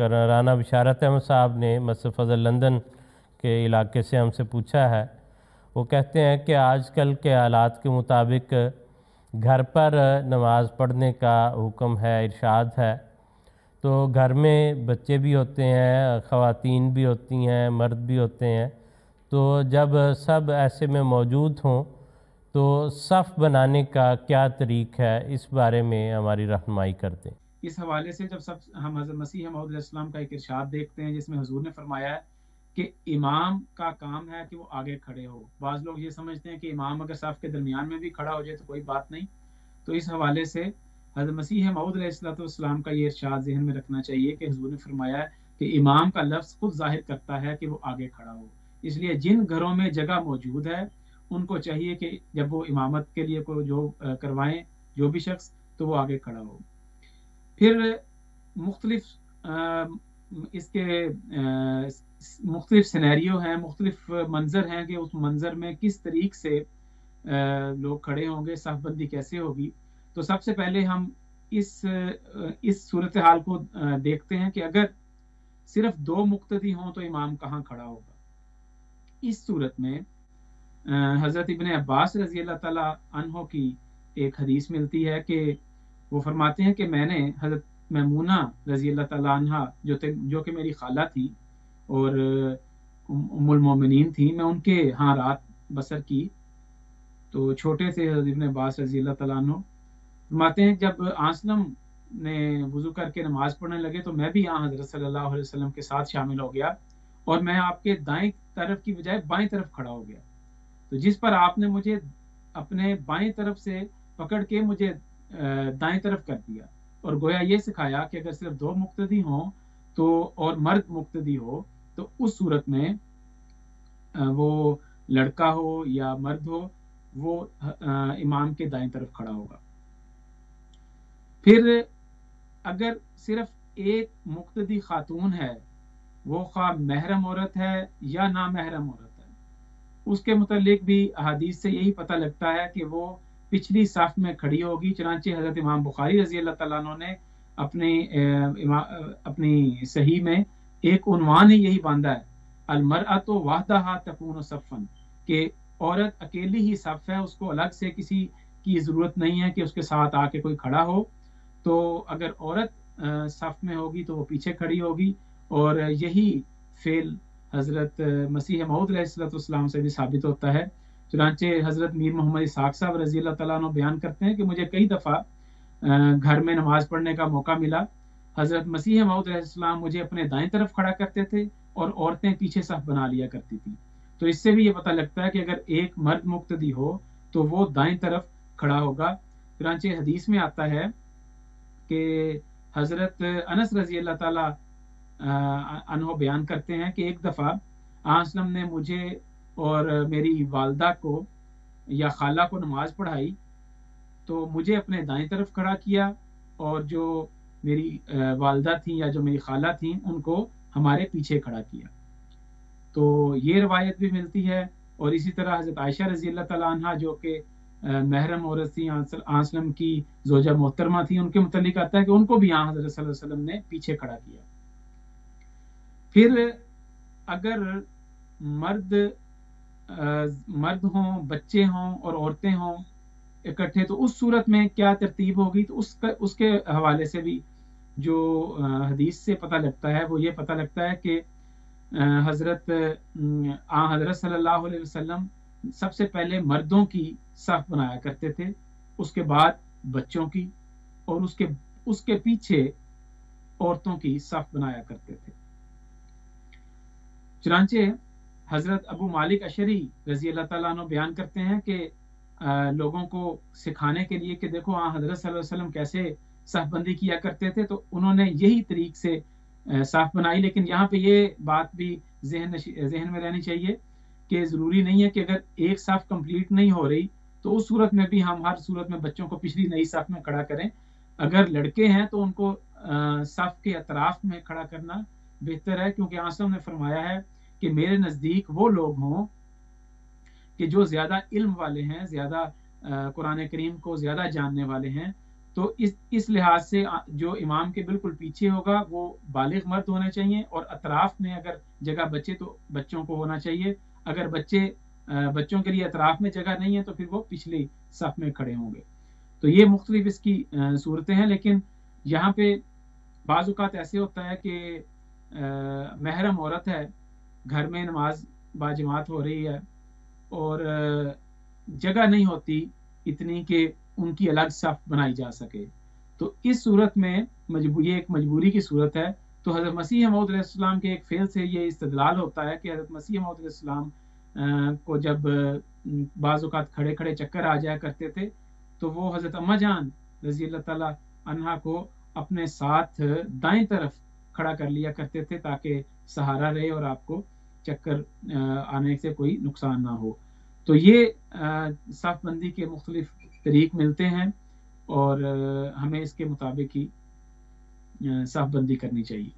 رانا بشارت احمد صاحب نے مسجد فضل لندن کے علاقے سے ہم سے پوچھا ہے۔ وہ کہتے ہیں کہ آج کل کے حالات کے مطابق گھر پر نماز پڑھنے کا حکم ہے، ارشاد ہے، تو گھر میں بچے بھی ہوتے ہیں، خواتین بھی ہوتی ہیں، مرد بھی ہوتے ہیں، تو جب سب ایسے میں موجود ہوں تو صف بنانے کا کیا طریق ہے، اس بارے میں ہماری رہنمائی کر دیں۔ اس حوالے سے جب ہم حضرت مسیح موعود علیہ السلام کا ایک ارشاد دیکھتے ہیں جس میں حضور نے فرمایا ہے کہ امام کا کام ہے کہ وہ آگے کھڑے ہو۔ بعض لوگ یہ سمجھتے ہیں کہ امام اگر صف کے درمیان میں بھی کھڑا ہو جائے تو کوئی بات نہیں، تو اس حوالے سے حضرت مسیح موعود علیہ السلام کا یہ ارشاد ذہن میں رکھنا چاہیے کہ حضور نے فرمایا ہے کہ امام کا لفظ خود ظاہر کرتا ہے کہ وہ آگے کھڑا ہو، اس لیے جن گھروں میں جگہ موجود ہے ان کو چاہیے کہ جب وہ امامت کے لیے کوئی جو کروائیں جو بھی شخص، تو وہ آگے کھڑا ہو۔ پھر مختلف اس کے مختلف سینیریو ہیں، مختلف منظر ہیں کہ اس منظر میں کس طریق سے لوگ کھڑے ہوں گے، صف بندی کیسے ہوگی۔ تو سب سے پہلے ہم اس صورتحال کو دیکھتے ہیں کہ اگر صرف 2 مقتدی ہوں تو امام کہاں کھڑا ہوگا۔ اس صورت میں حضرت ابن عباس رضی اللہ تعالی عنہ کی ایک حدیث ملتی ہے کہ وہ فرماتے ہیں کہ میں نے حضرت میمونہ رضی اللہ تعالی عنہ جو کہ میری خالہ تھی اور ام المومنین تھی، میں ان کے ہاں رات بسر کی۔ تو چھوٹے سے حضرت ابن عباس رضی اللہ تعالیٰ عنہ فرماتے ہیں جب آنسلم نے وضو کر کے نماز پڑھنے لگے تو میں بھی حضرت صلی اللہ علیہ وسلم کے ساتھ شامل ہو گیا اور میں آپ کے دائیں طرف کی بجائے بائیں طرف کھڑا ہو گیا، تو جس پر آپ نے مجھے اپنے بائیں طرف سے پکڑ کے مجھے دائیں طرف کر دیا اور گویا یہ سکھایا کہ اگر صرف 2 مقتدی ہوں تو اور مرد مقتدی ہو تو اس صورت میں وہ لڑکا ہو یا مرد ہو وہ امام کے دائیں طرف کھڑا ہوگا۔ پھر اگر صرف ایک مقتدی خاتون ہے، وہ خواہ محرم عورت ہے یا نامحرم عورت ہے، اس کے متعلق بھی احادیث سے یہی پتہ لگتا ہے کہ وہ پچھلی صف میں کھڑی ہوگی۔ چنانچہ حضرت امام بخاری رضی اللہ تعالیٰ عنہ نے اپنی صحیح میں ایک عنوان ہی یہی باندھا ہے، المرأۃ وحدہا تکون صفا، کہ عورت اکیلی ہی صف ہے، اس کو الگ سے کسی کی ضرورت نہیں ہے کہ اس کے ساتھ آ کے کوئی کھڑا ہو۔ تو اگر عورت صف میں ہوگی تو وہ پیچھے کھڑی ہوگی، اور یہی فعل حضرت مسیح موعود علیہ السلام سے بھی ثابت ہوتا ہے۔ چنانچہ حضرت میر محمد اسحاق صاحب رضی اللہ تعالیٰ عنہ بیان کرتے ہیں کہ مجھے کئی دفعہ گھر میں نماز پڑھنے کا موقع ملا، حضرت مسیح موعود علیہ السلام مجھے اپنے دائیں طرف کھڑا کرتے تھے اور عورتیں پیچھے صف بنا لیا کرتی تھیں۔ تو اس سے بھی یہ پتہ لگتا ہے کہ اگر ایک مرد مقتدی ہو تو وہ دائیں طرف کھڑا ہوگا۔ چنانچہ حدیث میں آتا ہے کہ حضرت انس رضی اللہ تعالیٰ عنہ بیان کرتے ہیں کہ ایک دفعہ آنسلم نے مجھے اور میری والدہ کو یا خالہ کو نماز پڑھائی، تو مجھے اپنے دائیں طرف کھڑا کیا اور جو میری والدہ تھیں یا جو میری خالہ تھیں ان کو ہمارے پیچھے کھڑا کیا۔ تو یہ روایت بھی ملتی ہے، اور اسی طرح حضرت عائشہ رضی اللہ تعالیٰ عنہ جو کہ محرم عورت تھی، آنسلم کی زوجہ محترمہ تھی، ان کے متعلق آتا ہے کہ ان کو بھی حضرت صلی اللہ علیہ وسلم نے پیچھے کھڑا کیا۔ پھر اگر مرد ہوں، بچے ہوں اور عورتیں ہوں اکٹھے تو اس صورت میں کیا ترتیب ہوگی، تو اس کے حوالے سے بھی جو حدیث سے پتہ لگتا ہے وہ یہ پتہ لگتا ہے کہ حضرت صلی اللہ علیہ وسلم سب سے پہلے مردوں کی صف بنایا کرتے تھے، اس کے بعد بچوں کی، اور اس کے پیچھے عورتوں کی صف بنایا کرتے تھے۔ چنانچہ حضرت ابو مالک اشعری رضی اللہ تعالیٰ عنہ بیان کرتے ہیں کہ لوگوں کو سکھانے کے لیے کہ دیکھو حضرت صلی اللہ علیہ وسلم کیسے صف بندی کیا کرتے تھے، تو انہوں نے یہی طریق سے صف بنائی۔ لیکن یہاں پہ یہ بات بھی ذہن میں رہنی چاہیے کہ ضروری نہیں ہے کہ اگر ایک صف کمپلیٹ نہیں ہو رہی تو اس صورت میں بھی ہم ہر صورت میں بچوں کو پچھلی نئی صف میں کھڑا کریں۔ اگر لڑکے ہیں تو ان کو صف کے اطراف میں کھڑا کرنا بہتر ہے، کیونکہ آنسم نے فرمایا ہے کہ میرے نزدیک وہ لوگ ہوں کہ جو زیادہ علم والے ہیں، زیادہ قرآن کریم کو زیادہ جاننے والے ہیں، تو اس لحاظ سے جو امام کے بالکل پیچھے ہوگا وہ بالغ مرد ہونا چاہیے، اور اطراف میں اگر جگہ بچے تو بچوں کو ہونا چاہیے، اگر بچوں کے لیے اطراف میں جگہ نہیں ہے تو پھر وہ پچھلی صف میں کھڑے ہوں گے۔ تو یہ مختلف اس کی صورتیں ہیں، لیکن یہاں پہ بعض اوقات ایسے ہوتا ہے کہ محرم عورت ہے، گھر میں نماز باجماعت ہو رہی ہے اور جگہ نہیں ہوتی اتنی کہ ان کی الگ صف بنائی جا سکے، تو اس صورت میں یہ ایک مجبوری کی صورت ہے۔ تو حضرت مسیح موعود علیہ السلام کے ایک فعل سے یہ استدلال ہوتا ہے کہ حضرت مسیح موعود علیہ السلام کو جب بعض اوقات کھڑے کھڑے چکر آ جایا کرتے تھے تو وہ حضرت اماں جان رضی اللہ تعالی عنہا کو اپنے ساتھ دائیں طرف کھڑا کر لیا کرتے تھے تاکہ سہارا رہے اور آپ کو چکر آنے سے کوئی نقصان نہ ہو۔ تو یہ صف بندی کے مختلف طریق ملتے ہیں اور ہمیں اس کے مطابق ہی صف بندی کرنی چاہیے۔